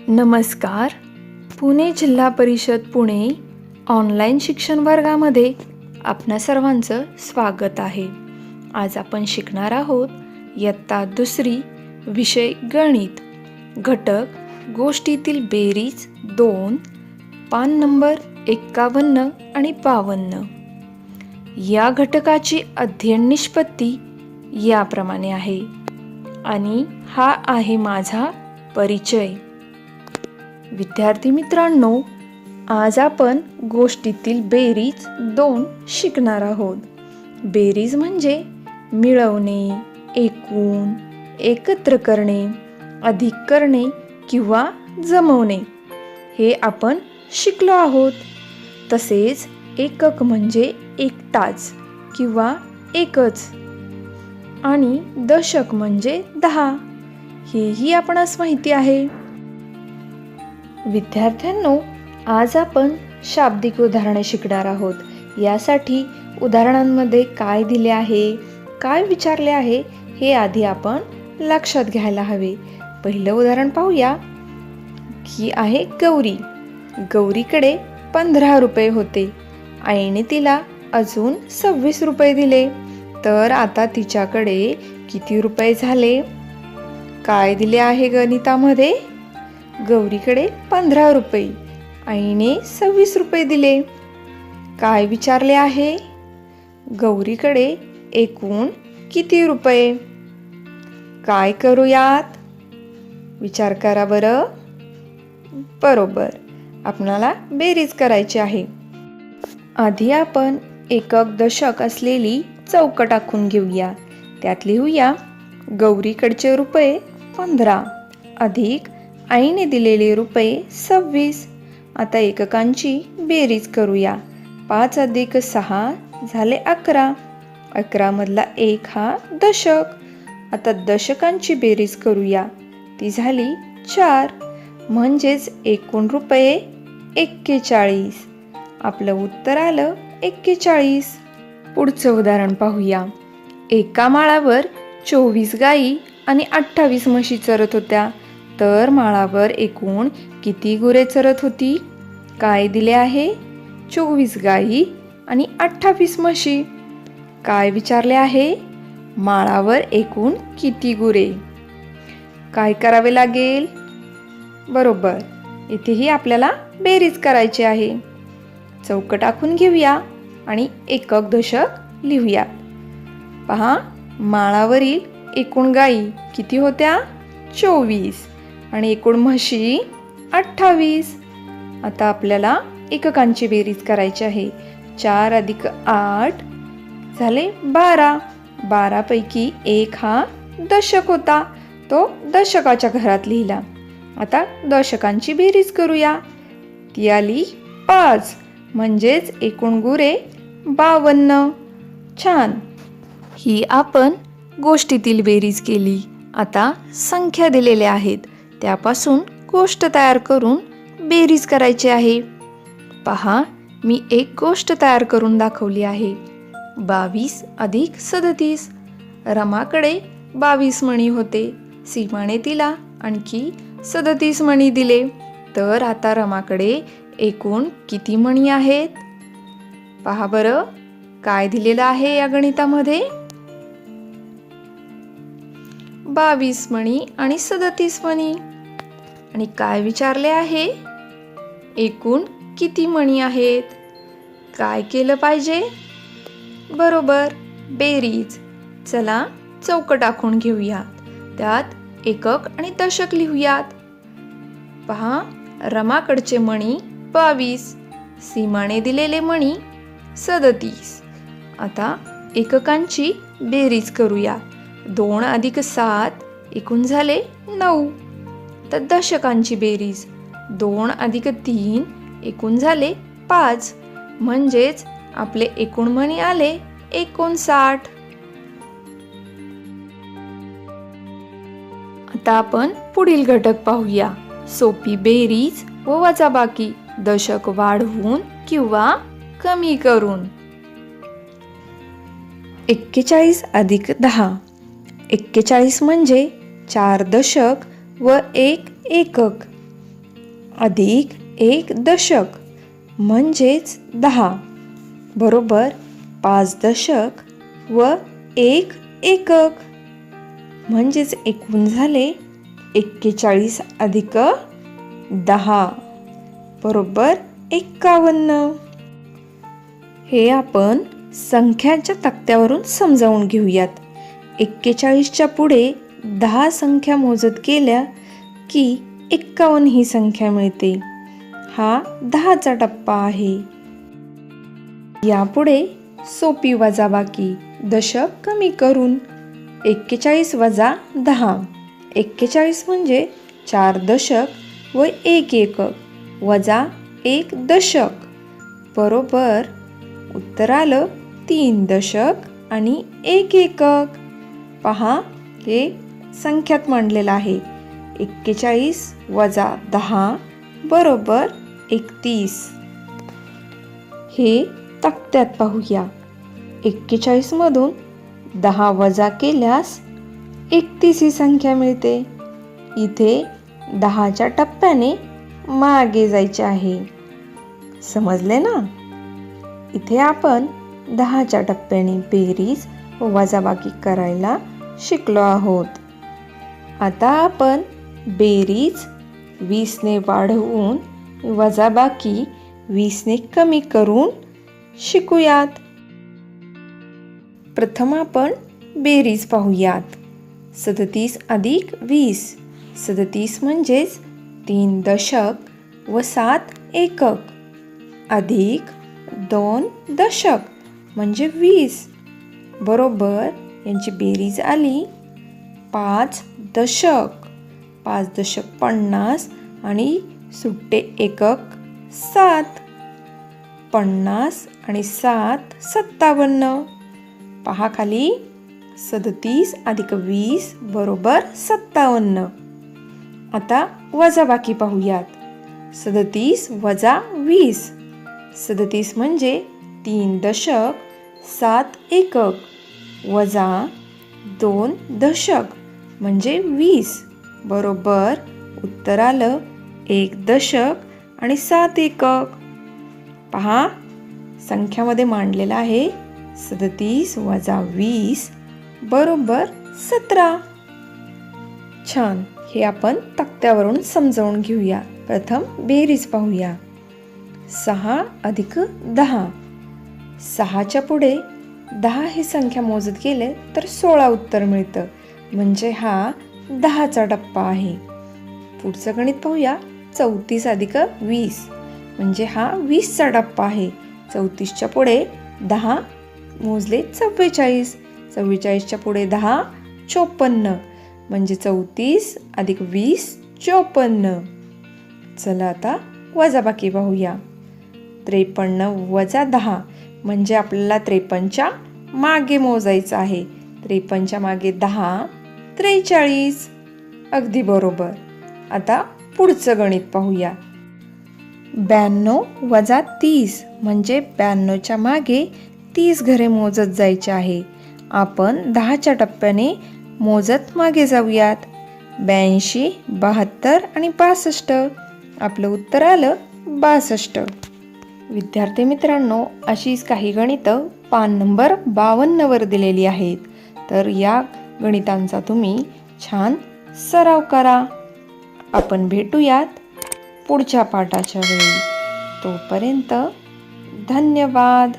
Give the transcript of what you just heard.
नमस्कार. पुणे जिल्हा परिषद पुणे ऑनलाईन शिक्षण वर्गामध्ये आपणा सर्वांचं स्वागत आहे. आज आपण शिकणार आहोत इयत्ता दुसरी, विषय गणित, घटक गोष्टीतील बेरीज 2, पान नंबर 51 आणि 52. या घटकाची अध्ययन निष्पत्ती याप्रमाणे आहे आणि हा आहे माझा परिचय. विद्यार्थी मित्रांनो, आज आपण गोष्टीतील बेरीज 2 शिकणार आहोत. बेरीज म्हणजे मिळवणे, एकूण, एकत्र करणे, अधिक करणे किंवा जमवणे हे आपण शिकलो आहोत. तसेच एकक म्हणजे एकटाच किंवा एकच आणि दशक म्हणजे 10 हेही आपणास माहिती आहे. विद्यार्थ्यांनो, आज आपण शाब्दिक उदाहरणे शिकणार आहोत. यासाठी उदाहरणांमध्ये काय दिले आहे, काय विचारले आहे हे आधी आपण लक्षात घ्यायला हवे. पहिलं उदाहरण पाहूया की आहे गौरी. गौरीकडे 15 रुपये होते. आईने तिला अजून 26 रुपये दिले. तर आता तिच्याकडे किती रुपये झाले? काय दिले आहे गणितामध्ये? गौरीकडे 15 रुपये, आईने 26 रुपये दिले. काय विचारले आहे? गौरीकडे एकूण किती रुपये? काय करूयात? विचार करा बरं. बरोबर, आपणाला बेरीज करायची आहे. आधी आपण एकक दशक असलेली चौकट आखून घेऊया. त्यात लिहूया गौरीकडचे रुपये 15 अधिक आईने दिलेले रुपये 26. आता एककांची बेरीज करूया. 5 अधिक 6 झाले 11. 11 मधला 1 हा दशक. आता दशकांची बेरीज करूया. ती झाली 4. म्हणजेच एकूण रुपये 41. आपलं उत्तर आलं 41. पुढचं उदाहरण पाहूया. एका माळावर 24 गायी आणि 28 म्हशी चरत होत्या. तर माळावर एकूण किती गुरे चरत होती? काय दिले आहे? 24 गायी आणि 28 म्हशी. काय विचारले आहे? माळावर एकूण किती गुरे? काय करावे लागेल? बरोबर, इथेही आपल्याला बेरीज करायची आहे. चौकट आखून घेऊया आणि एकक दशक लिहूया. पहा, माळावरील एकूण गायी किती होत्या? 24 आणि एकूण म्हशी 28. आता आपल्याला एककांची बेरीज करायची आहे. 4 अधिक 8 झाले 12. 12 पैकी 1 हा दशक होता. तो दशकाच्या घरात लिहिला. आता दशकांची बेरीज करूया. ती आली 5. म्हणजेच एकूण गुरे 52. छान, ही आपण गोष्टीतील बेरीज केली. आता संख्या दिलेल्या आहेत, त्यापासून गोष्ट तयार करून बेरीज करायची आहे. पहा, मी एक गोष्ट तयार करून दाखवली आहे. 22 अधिक 37. रमाकडे 22 मणी होते. सीमाने तिला आणखी 37 मणी दिले. तर आता रमाकडे एकूण किती मणी आहेत? पहा बरं, काय दिलेलं आहे या गणितामध्ये? 22 मणी आणि 37 मणी. आणि काय विचारले आहे? एकूण किती मणी आहेत? काय केलं पाहिजे? बरोबर, बेरीज. चला चौकट आखून घेऊया. त्यात एकक आणि दशक लिहूयात. पहा, रमाकडचे मणी 22, सीमाने दिलेले मणी 37. आता एककांची बेरीज करूया. 2 अधिक 7 एकूण झाले 9. तर दशकांची बेरीज 2 अधिक 3 एकूण झाले 5. म्हणजेच आपले एकूण मणी आले 59. आता आपण पुढील घटक पाहूया. सोपी बेरीज व वजाबाकी, दशक वाढवून किंवा कमी करून. 41 अधिक 10. 41 म्हणजे 4 दशक व 1 एकक. अधिक 1 दशक म्हणजेच 10 बरोबर 5 दशक व 1 एकक म्हणजेच एकूण झाले 41 अधिक 10 बरोबर 51. हे आपण संख्यांच्या तक्त्यावरून समजावून घेऊयात. 41च्या पुढे 10 संख्या मोजत गेल्या की 51 ही संख्या मिळते. हा 10चा टप्पा आहे. यापुढे सोपी वजाबाकी दशक कमी करून 41 वजा 10. 41 म्हणजे 4 दशक व 1 एकक वजा 1 दशक बरोबर उत्तर आलं 3 दशक आणि 1 एकक. पहा हे संख्यात मांडलेलं आहे. 41 वजा 10 बरोबर 31. हे तक्त्यात पाहूया. 41 मधून 10 वजा केल्यास 31 ही संख्या मिळते. इथे 10च्या टप्प्याने मागे जायचे आहे. समजले ना? इथे आपण 10च्या टप्प्याने बेरीज व वजाबाकी करायला शिकलो आहोत. आता आपण बेरीज 20 ने वाढवून वजाबाकी 20 ने कमी करून शिकूयात. प्रथम आपण बेरीज पाहूयात. 37 अधिक 20. 37 म्हणजेच 3 दशक व 7 एकक अधिक 2 दशक म्हणजे 20 बरोबर यांची बेरीज आली 5 दशक. 5 दशक 50 आणि सुट्टे एकक 7. 50 आणि 7 57. पहा खाली 37 अधिक 20 बरोबर 57. आता वजाबाकी पाहूयात. 37 वजा 20. 37 म्हणजे 3 दशक 7 एकक वजा 2 दशक म्हणजे 20 बरोबर उत्तर आलं 1 दशक आणि 7 एकक. पहा संख्यामध्ये मांडलेलं आहे 37 वजा 20 बरोबर 17. छान. हे आपण तक्त्यावरून समजावून घेऊया. प्रथम बेरीज पाहूया. 6 अधिक 10. 6च्या पुढे 10 ही संख्या मोजत गेले तर 16 उत्तर मिळतं. म्हणजे हा 10चा टप्पा आहे. पुढचं गणित पाहूया. 34 अधिक 20 म्हणजे हा 20चा टप्पा आहे. 34च्या पुढे 10 मोजले 44. 44च्या पुढे 10 54 म्हणजे 34 अधिक 20 54. चला आता वजाबाकी पाहूया. 53 वजा 10 म्हणजे आपल्याला 53च्या मागे मोजायचं आहे. 53च्या मागे 10 43. अगदी बरोबर. आता पुढचं गणित पाहूया. 92 वजा 30 म्हणजे 92च्या मागे 30 घरे मोजत जायचे आहे. आपण 10च्या टप्प्याने मोजत मागे जाऊयात. 82 72 आणि 65. आपलं उत्तर आलं 62. विद्यार्थी मित्रांनो, अशीच काही गणितं पान नंबर 52 वर दिलेली आहेत. तर या गणितांचा तुम्ही छान सराव करा. आपण भेटूयात पुढच्या पाठाच्या वेळी. तोपर्यंत धन्यवाद.